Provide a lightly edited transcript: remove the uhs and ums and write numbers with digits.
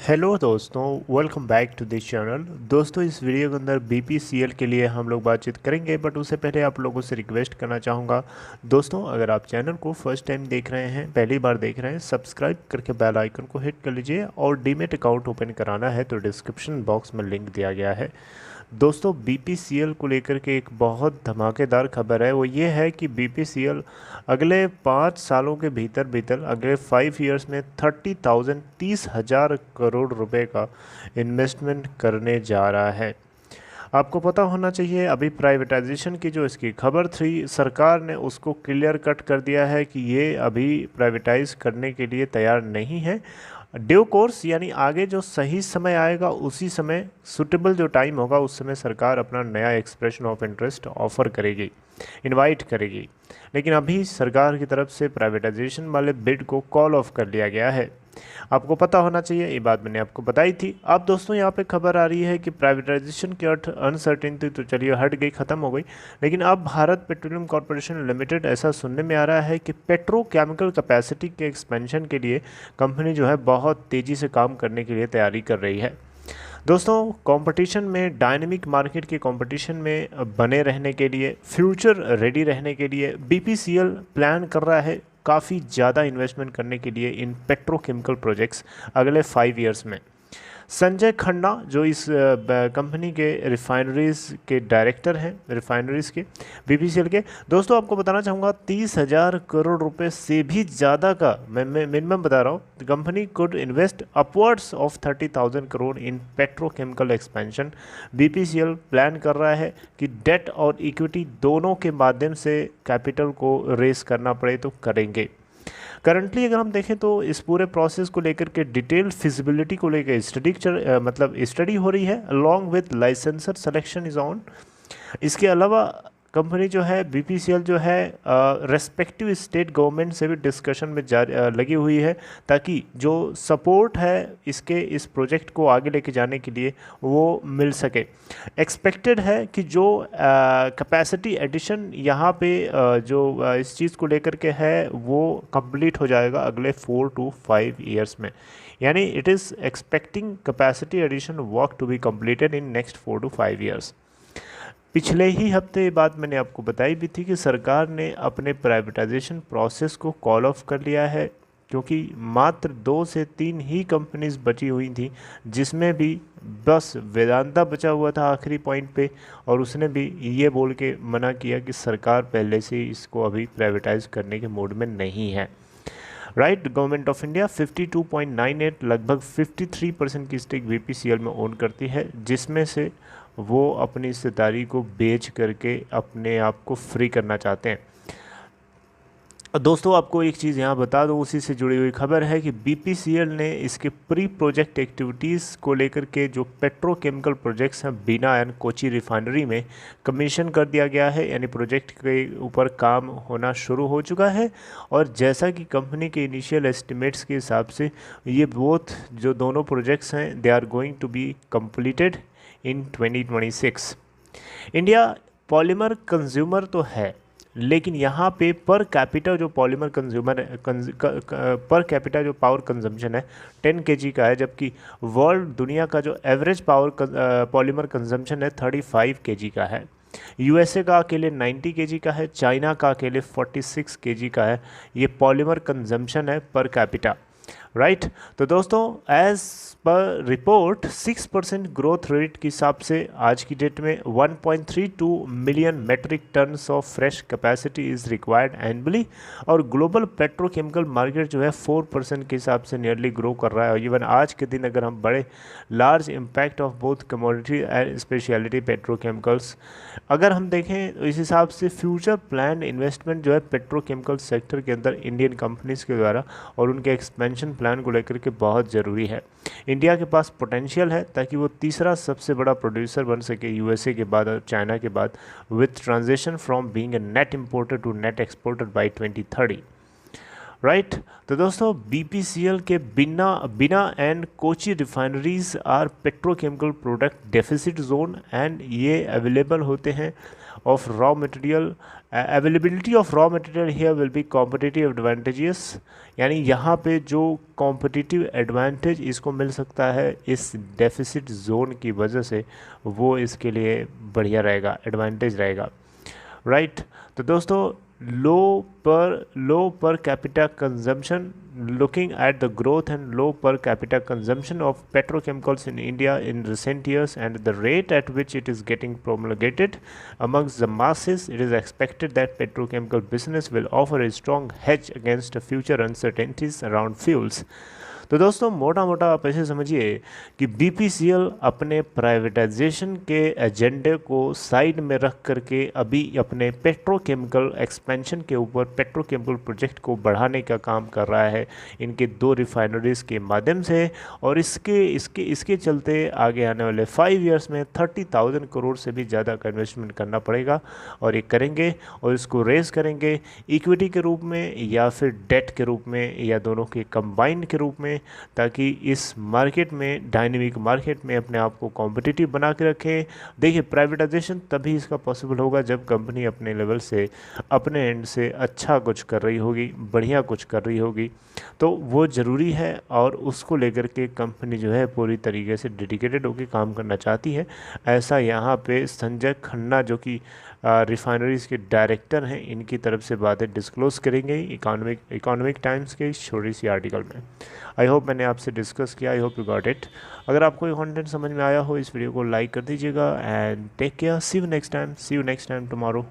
Hello दोस्तों, welcome back to this channel. दोस्तों, इस वीडियो के अंदर बीपीसीएल के लिए हम लोग बातचीत करेंगे, बट उससे पहले आप लोगों से रिक्वेस्ट करना चाहूँगा। दोस्तों, अगर आप चैनल को फर्स्ट टाइम देख रहे हैं, पहली बार देख रहे हैं, सब्सक्राइब करके बेल आइकन को हिट कर लीजिए और डीमेट अकाउंट ओपन कराना है तो डिस्क्रिप्शन बॉक्स में लिंक दिया गया है। दोस्तों, बीपीसीएल को लेकर के एक बहुत धमाकेदार खबर है। वो ये है कि बीपीसीएल अगले 5 सालों के भीतर भीतर अगले 5 ईयर्स में 30,000 करोड़ रुपए का इन्वेस्टमेंट करने जा रहा है। आपको पता होना चाहिए, अभी प्राइवेटाइजेशन की जो इसकी खबर थी, सरकार ने उसको क्लियर कट कर दिया है कि ये अभी प्राइवेटाइज करने के लिए तैयार नहीं है। ड्यू कोर्स यानी आगे जो सही समय आएगा उसी समय, सुटेबल जो टाइम होगा उस समय सरकार अपना नया एक्सप्रेशन ऑफ इंटरेस्ट ऑफर करेगी, इनवाइट करेगी। लेकिन अभी सरकार की तरफ से प्राइवेटाइजेशन वाले बिड को कॉल ऑफ कर लिया गया है। आपको पता होना चाहिए, ये बात मैंने आपको बताई थी। अब दोस्तों, यहाँ पे खबर आ रही है कि प्राइवेटाइजेशन की अनसर्टेनिटी तो चलिए हट गई, ख़त्म हो गई, लेकिन अब भारत पेट्रोलियम कॉरपोरेशन लिमिटेड, ऐसा सुनने में आ रहा है कि पेट्रोकेमिकल कैपेसिटी के एक्सपेंशन के लिए कंपनी जो है बहुत तेज़ी से काम करने के लिए तैयारी कर रही है। दोस्तों, कंपटीशन में, डायनेमिक मार्केट के कंपटीशन में बने रहने के लिए, फ्यूचर रेडी रहने के लिए बीपीसीएल प्लान कर रहा है काफ़ी ज़्यादा इन्वेस्टमेंट करने के लिए इन पेट्रोकेमिकल प्रोजेक्ट्स अगले 5 ईयर्स में। संजय खन्ना जो इस कंपनी के रिफाइनरीज के डायरेक्टर हैं, रिफाइनरीज के बीपीसीएल के, दोस्तों आपको बताना चाहूँगा 30,000 करोड़ रुपए से भी ज़्यादा का मैं मिनिमम बता रहा हूँ। Company could invest upwards of 30,000 crore in petrochemical expansion. BPCL plan कर रहा है कि डेट और इक्विटी दोनों के माध्यम से कैपिटल को रेस करना पड़े तो करेंगे। करंटली अगर हम देखें तो इस पूरे प्रोसेस को लेकर के डिटेल फिजिबिलिटी को लेकर स्टडी हो रही है, along with licensor selection is on. इसके अलावा कंपनी जो है बीपीसीएल जो है रेस्पेक्टिव स्टेट गवर्नमेंट से भी डिस्कशन में लगी हुई है, ताकि जो सपोर्ट है इस प्रोजेक्ट को आगे लेके जाने के लिए वो मिल सके। एक्सपेक्टेड है कि जो कैपेसिटी एडिशन यहाँ पे इस चीज़ को लेकर के है वो कंप्लीट हो जाएगा अगले 4 to 5 ईयर्स में। यानी it is expecting capacity addition work to be completed in next 4 to 5 years. पिछले ही हफ्ते ये बात मैंने आपको बताई भी थी कि सरकार ने अपने प्राइवेटाइजेशन प्रोसेस को कॉल ऑफ कर लिया है, क्योंकि मात्र 2 से 3 ही कंपनीज बची हुई थी, जिसमें भी बस वेदांता बचा हुआ था आखिरी पॉइंट पे, और उसने भी ये बोल के मना किया कि सरकार पहले से इसको अभी प्राइवेटाइज करने के मूड में नहीं है। राइट, गवर्नमेंट ऑफ इंडिया 52.98 लगभग 53% की स्टेक बीपीसीएल में ओन करती है, जिसमें से वो अपनी हिस्सेदारी को बेच करके अपने आप को फ्री करना चाहते हैं। दोस्तों, आपको एक चीज़ यहाँ बता दूँ, उसी से जुड़ी हुई खबर है कि बीपीसीएल ने इसके प्री प्रोजेक्ट एक्टिविटीज़ को लेकर के जो पेट्रोकेमिकल प्रोजेक्ट्स हैं बीना एंड कोची रिफाइनरी में कमीशन कर दिया गया है, यानी प्रोजेक्ट के ऊपर काम होना शुरू हो चुका है। और जैसा कि कंपनी के इनिशियल एस्टिमेट्स के हिसाब से ये बोथ जो दोनों प्रोजेक्ट्स हैं they are going to be completed in 2026। India polymer consumer तो है, लेकिन यहाँ पे पर कैपिटा जो पॉलीमर कंज्यूमर पर कैपिटा जो पावर कंजम्पशन है 10 kg का है, जबकि वर्ल्ड दुनिया का जो एवरेज पॉलीमर कंजम्पशन है 35 kg का है। यूएसए का अकेले 90 kg का है, चाइना का अकेले 46 kg का है। ये पॉलीमर कंजम्पशन है पर कैपिटा। राइट, तो दोस्तों as per report 6% growth rate के हिसाब से आज की डेट में 1.32 million metric tons of fresh capacity is required annually, और ग्लोबल पेट्रोकेमिकल मार्केट जो है 4% के हिसाब से नियरली ग्रो कर रहा है। और इवन आज के दिन अगर हम बड़े large impact of both commodity and speciality petrochemicals अगर हम देखें तो इस हिसाब से फ्यूचर प्लान इन्वेस्टमेंट जो है पेट्रोकेमिकल सेक्टर के अंदर इंडियन कंपनीज़ के द्वारा और उनके एक्सपेंशन प्लान को लेकर के बहुत ज़रूरी है। इंडिया के पास पोटेंशियल है ताकि वो तीसरा सबसे बड़ा प्रोड्यूसर बन सके यूएसए के बाद और चाइना के बाद, with transition from being a net importer to net exporter by 2030। Right, तो दोस्तों बीपीसीएल के बिना and Kochi refineries are petrochemical product deficit zone, and ये अवेलेबल होते हैं of raw material, availability of raw material here will be competitive advantages, यानी यहाँ पे जो competitive advantage इसको मिल सकता है इस deficit zone की वजह से, वो इसके लिए बढ़िया रहेगा, advantage रहेगा, राइट। तो दोस्तों low per capita consumption, looking at the growth and low per capita consumption of petrochemicals in India in recent years and the rate at which it is getting promulgated amongst the masses, it is expected that petrochemical business will offer a strong hedge against future uncertainties around fuels. तो दोस्तों मोटा मोटा आप ऐसे समझिए कि BPCL अपने privatisation के एजेंडे को साइड में रख करके अभी अपने पेट्रोकेमिकल एक्सपेंशन के ऊपर, पेट्रोकेमिकल प्रोजेक्ट को बढ़ाने का काम कर रहा है इनके 2 रिफाइनरीज के माध्यम से, और इसके चलते आगे आने वाले 5 ईयर्स में 30,000 करोड़ से भी ज़्यादा का इन्वेस्टमेंट करना पड़ेगा, और ये करेंगे और इसको रेज करेंगे इक्विटी के रूप में या फिर डेट के रूप में या दोनों के कंबाइंड के रूप में, ताकि इस मार्केट में, डायनेमिक मार्केट में अपने आप को कॉम्पिटिटिव बना के रखें। देखिए प्राइवेटाइजेशन तभी इसका पॉसिबल होगा जब कंपनी अपने लेवल से, अपने एंड से अच्छा कुछ कर रही होगी, बढ़िया कुछ कर रही होगी, तो वो ज़रूरी है, और उसको लेकर के कंपनी जो है पूरी तरीके से डेडिकेटेड होकर काम करना चाहती है। ऐसा यहाँ पे संजय खन्ना जो कि रिफाइनरीज के डायरेक्टर हैं, इनकी तरफ से बातें डिस्क्लोज करेंगे इकोनॉमिक टाइम्स के इस छोटी सी आर्टिकल में। आई होप मैंने आपसे डिस्कस किया, I hope you got it. अगर आपको ये कंटेंट समझ में आया हो, इस वीडियो को लाइक कर दीजिएगा, and take care, see you next time tomorrow.